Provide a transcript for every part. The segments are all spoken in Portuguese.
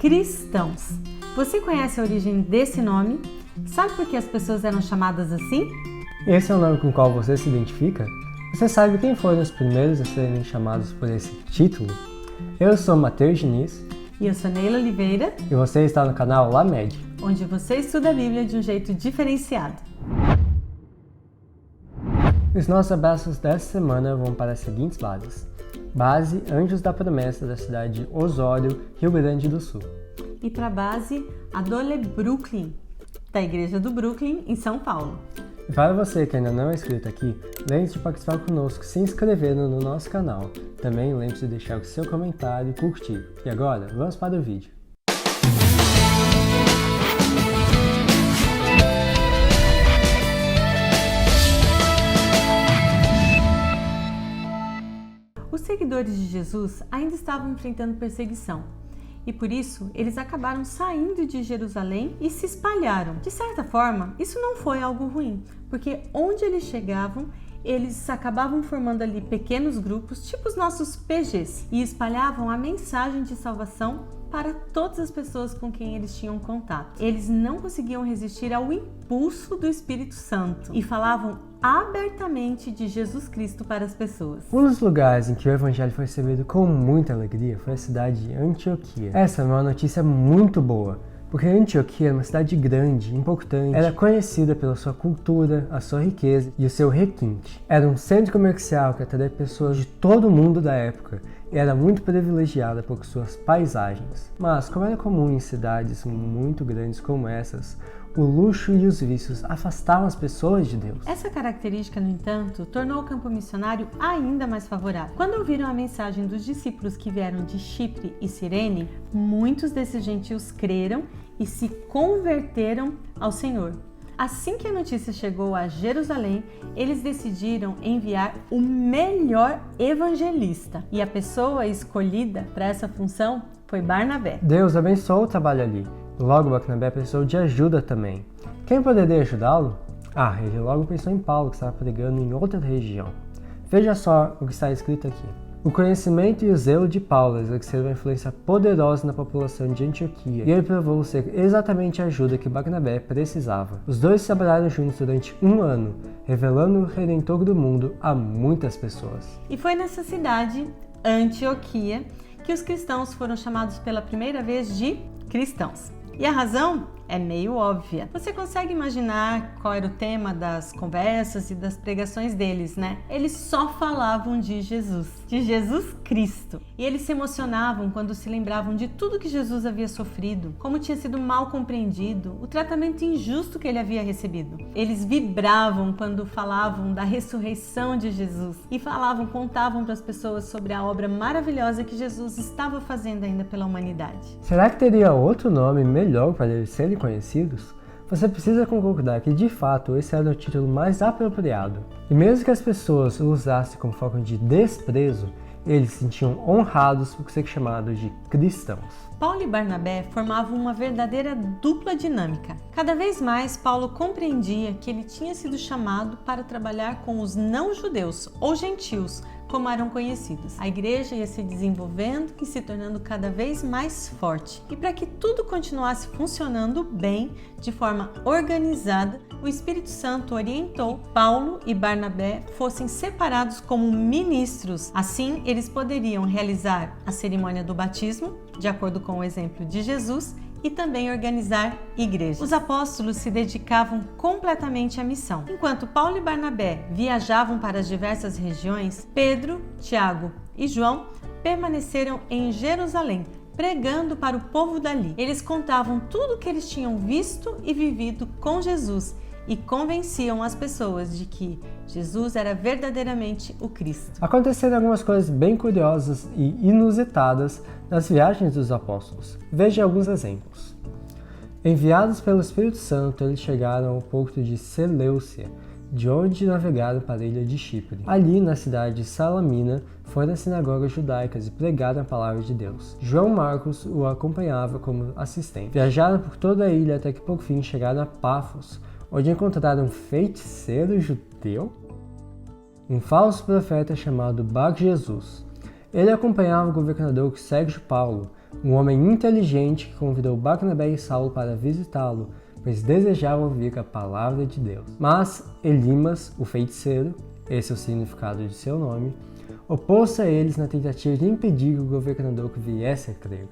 Cristãos. Você conhece a origem desse nome? Sabe por que as pessoas eram chamadas assim? Esse é o nome com o qual você se identifica? Você sabe quem foram os primeiros a serem chamados por esse título? Eu sou Matheus Diniz. E eu sou Neila Oliveira. E você está no canal Lamed, onde você estuda a Bíblia de um jeito diferenciado. Os nossos abraços dessa semana vão para as seguintes bases. Base Anjos da Promessa, da cidade de Osório, Rio Grande do Sul. E para a base Adole Brooklyn, da Igreja do Brooklyn, em São Paulo. E para você que ainda não é inscrito aqui, lembre-se de participar conosco se inscrevendo no nosso canal. Também lembre-se de deixar o seu comentário e curtir. E agora, vamos para o vídeo. Os seguidores de Jesus ainda estavam enfrentando perseguição e por isso eles acabaram saindo de Jerusalém e se espalharam. De certa forma, isso não foi algo ruim, porque onde eles chegavam, eles acabavam formando ali pequenos grupos, tipo os nossos PGs, e espalhavam a mensagem de salvação para todas as pessoas com quem eles tinham contato. Eles não conseguiam resistir ao impulso do Espírito Santo e falavam abertamente de Jesus Cristo para as pessoas. Um dos lugares em que o evangelho foi recebido com muita alegria foi a cidade de Antioquia. Essa é uma notícia muito boa, porque Antioquia é uma cidade grande, importante, era conhecida pela sua cultura, a sua riqueza e o seu requinte. Era um centro comercial que atraía pessoas de todo o mundo da época e era muito privilegiada por suas paisagens. Mas, como era comum em cidades muito grandes como essas, o luxo e os vícios afastavam as pessoas de Deus. Essa característica, no entanto, tornou o campo missionário ainda mais favorável. Quando ouviram a mensagem dos discípulos que vieram de Chipre e Cirene, muitos desses gentios creram e se converteram ao Senhor. Assim que a notícia chegou a Jerusalém, eles decidiram enviar o melhor evangelista. E a pessoa escolhida para essa função foi Barnabé. Deus abençoou o trabalho ali. Logo, Barnabé precisou de ajuda também. Quem poderia ajudá-lo? Ele logo pensou em Paulo, que estava pregando em outra região. Veja só o que está escrito aqui. O conhecimento e o zelo de Paulo exerceram uma influência poderosa na população de Antioquia, e ele provou ser exatamente a ajuda que Barnabé precisava. Os dois trabalharam juntos durante 1 ano, revelando o Redentor do mundo a muitas pessoas. E foi nessa cidade, Antioquia, que os cristãos foram chamados pela primeira vez de cristãos. E a razão é meio óbvia. Você consegue imaginar qual era o tema das conversas e das pregações deles, né? Eles só falavam de Jesus Cristo. E eles se emocionavam quando se lembravam de tudo que Jesus havia sofrido, como tinha sido mal compreendido, o tratamento injusto que ele havia recebido. Eles vibravam quando falavam da ressurreição de Jesus e contavam para as pessoas sobre a obra maravilhosa que Jesus estava fazendo ainda pela humanidade. Será que teria outro nome melhor para eles serem conhecidos? Você precisa concordar que, de fato, esse era o título mais apropriado. E mesmo que as pessoas o usassem como forma de desprezo, eles se sentiam honrados por ser chamados de cristãos. Paulo e Barnabé formavam uma verdadeira dupla dinâmica. Cada vez mais, Paulo compreendia que ele tinha sido chamado para trabalhar com os não-judeus ou gentios, como eram conhecidos. A igreja ia se desenvolvendo e se tornando cada vez mais forte. E para que tudo continuasse funcionando bem, de forma organizada, o Espírito Santo orientou Paulo e Barnabé fossem separados como ministros. Assim, eles poderiam realizar a cerimônia do batismo, de acordo com o exemplo de Jesus, e também organizar igrejas. Os apóstolos se dedicavam completamente à missão. Enquanto Paulo e Barnabé viajavam para as diversas regiões, Pedro, Tiago e João permaneceram em Jerusalém, pregando para o povo dali. Eles contavam tudo o que eles tinham visto e vivido com Jesus e convenciam as pessoas de que Jesus era verdadeiramente o Cristo. Aconteceram algumas coisas bem curiosas e inusitadas nas viagens dos apóstolos. Veja alguns exemplos. Enviados pelo Espírito Santo, eles chegaram ao porto de Seleucia, de onde navegaram para a ilha de Chipre. Ali, na cidade de Salamina, foram às sinagogas judaicas e pregaram a palavra de Deus. João Marcos o acompanhava como assistente. Viajaram por toda a ilha até que por fim chegaram a Pafos, onde encontraram um feiticeiro judeu, um falso profeta chamado Bar Jesus. Ele acompanhava o governador Sérgio Paulo, um homem inteligente que convidou Barnabé e Saulo para visitá-lo, pois desejava ouvir a palavra de Deus. Mas Elimas, o feiticeiro, esse é o significado de seu nome, opôs-se a eles na tentativa de impedir que o governador viesse a crer.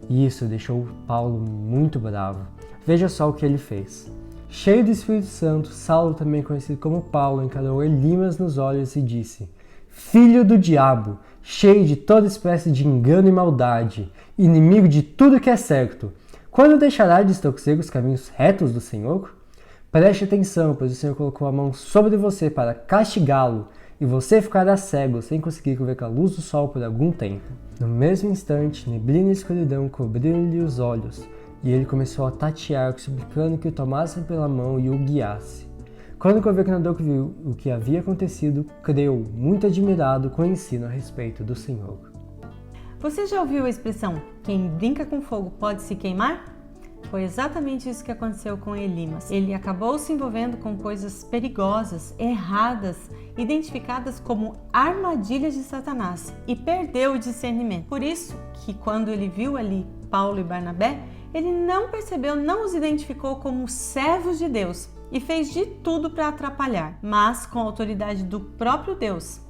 E isso deixou Paulo muito bravo. Veja só o que ele fez. Cheio do Espírito Santo, Saulo, também conhecido como Paulo, encarou Elimas nos olhos e disse: Filho do diabo, cheio de toda espécie de engano e maldade, inimigo de tudo que é certo, quando deixará de torcer os caminhos retos do Senhor? Preste atenção, pois o Senhor colocou a mão sobre você para castigá-lo, e você ficará cego, sem conseguir ver a luz do sol por algum tempo. No mesmo instante, neblina e escuridão cobriram-lhe os olhos, e ele começou a tatear, suplicando que o tomassem pela mão e o guiasse. Quando o governador viu o que havia acontecido, creu, muito admirado com o ensino a respeito do Senhor. Você já ouviu a expressão, quem brinca com fogo pode se queimar? Foi exatamente isso que aconteceu com Elimas. Ele acabou se envolvendo com coisas perigosas, erradas, identificadas como armadilhas de Satanás, e perdeu o discernimento. Por isso que quando ele viu ali Paulo e Barnabé, ele não percebeu, não os identificou como servos de Deus e fez de tudo para atrapalhar, mas com a autoridade do próprio Deus.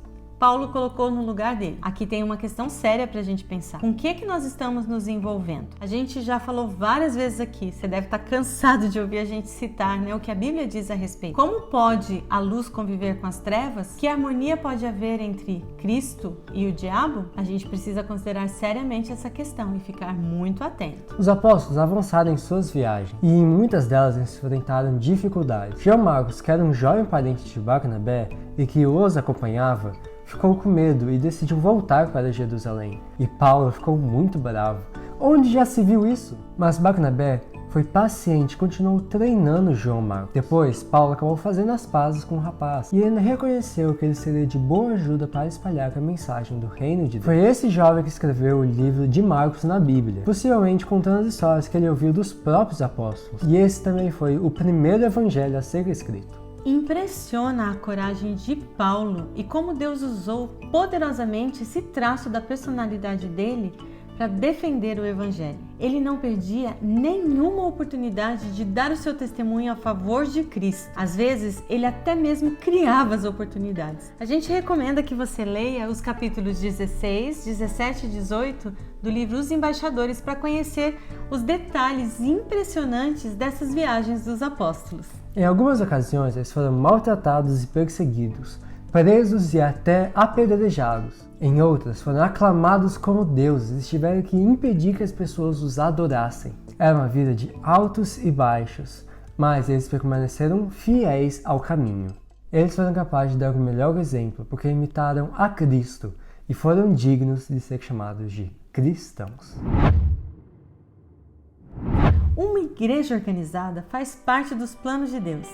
Paulo colocou no lugar dele. Aqui tem uma questão séria para a gente pensar. Com o que nós estamos nos envolvendo? A gente já falou várias vezes aqui, você deve estar cansado de ouvir a gente citar, né, o que a Bíblia diz a respeito. Como pode a luz conviver com as trevas? Que harmonia pode haver entre Cristo e o diabo? A gente precisa considerar seriamente essa questão e ficar muito atento. Os apóstolos avançaram em suas viagens, e em muitas delas enfrentaram dificuldades. João Marcos, que era um jovem parente de Barnabé e que os acompanhava, ficou com medo e decidiu voltar para Jerusalém. E Paulo ficou muito bravo. Onde já se viu isso? Mas Barnabé foi paciente e continuou treinando João Marcos. Depois, Paulo acabou fazendo as pazes com o rapaz e ele reconheceu que ele seria de boa ajuda para espalhar a mensagem do reino de Deus. Foi esse jovem que escreveu o livro de Marcos na Bíblia, possivelmente contando as histórias que ele ouviu dos próprios apóstolos. E esse também foi o primeiro evangelho a ser escrito. Impressiona a coragem de Paulo e como Deus usou poderosamente esse traço da personalidade dele para defender o Evangelho. Ele não perdia nenhuma oportunidade de dar o seu testemunho a favor de Cristo. Às vezes, ele até mesmo criava as oportunidades. A gente recomenda que você leia os capítulos 16, 17 e 18 do livro Os Embaixadores para conhecer os detalhes impressionantes dessas viagens dos apóstolos. Em algumas ocasiões, eles foram maltratados e perseguidos, presos e até apedrejados. Em outras, foram aclamados como deuses e tiveram que impedir que as pessoas os adorassem. Era uma vida de altos e baixos, mas eles permaneceram fiéis ao caminho. Eles foram capazes de dar o melhor exemplo porque imitaram a Cristo e foram dignos de ser chamados de cristãos. Uma igreja organizada faz parte dos planos de Deus.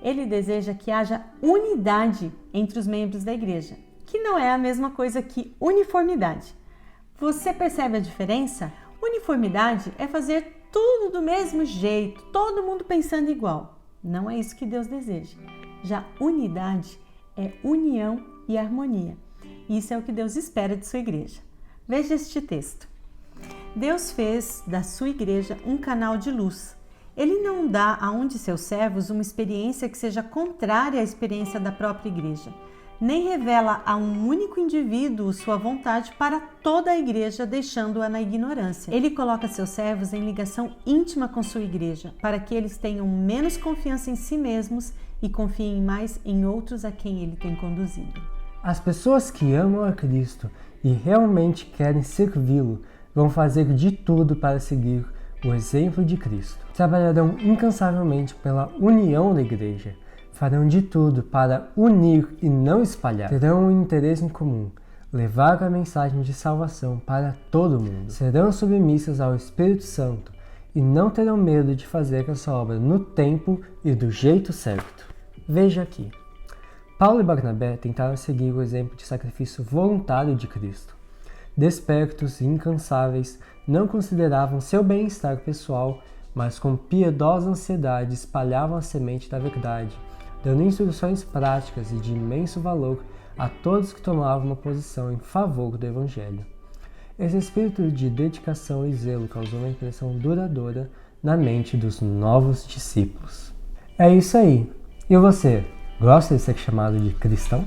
Ele deseja que haja unidade entre os membros da igreja, que não é a mesma coisa que uniformidade. Você percebe a diferença? Uniformidade é fazer tudo do mesmo jeito, todo mundo pensando igual. Não é isso que Deus deseja. Já unidade é união e harmonia. Isso é o que Deus espera de sua igreja. Veja este texto. Deus fez da sua igreja um canal de luz. Ele não dá a um de seus servos uma experiência que seja contrária à experiência da própria igreja, nem revela a um único indivíduo sua vontade para toda a igreja, deixando-a na ignorância. Ele coloca seus servos em ligação íntima com sua igreja, para que eles tenham menos confiança em si mesmos e confiem mais em outros a quem ele tem conduzido. As pessoas que amam a Cristo e realmente querem servi-lo vão fazer de tudo para seguir o exemplo de Cristo. Trabalharão incansavelmente pela união da igreja. Farão de tudo para unir e não espalhar. Terão um interesse em comum, levar a mensagem de salvação para todo mundo. Serão submissas ao Espírito Santo e não terão medo de fazer essa obra no tempo e do jeito certo. Veja aqui. Paulo e Barnabé tentaram seguir o exemplo de sacrifício voluntário de Cristo. Despertos e incansáveis, não consideravam seu bem-estar pessoal, mas com piedosa ansiedade espalhavam a semente da verdade, dando instruções práticas e de imenso valor a todos que tomavam uma posição em favor do Evangelho. Esse espírito de dedicação e zelo causou uma impressão duradoura na mente dos novos discípulos. É isso aí. E você, gosta de ser chamado de cristão?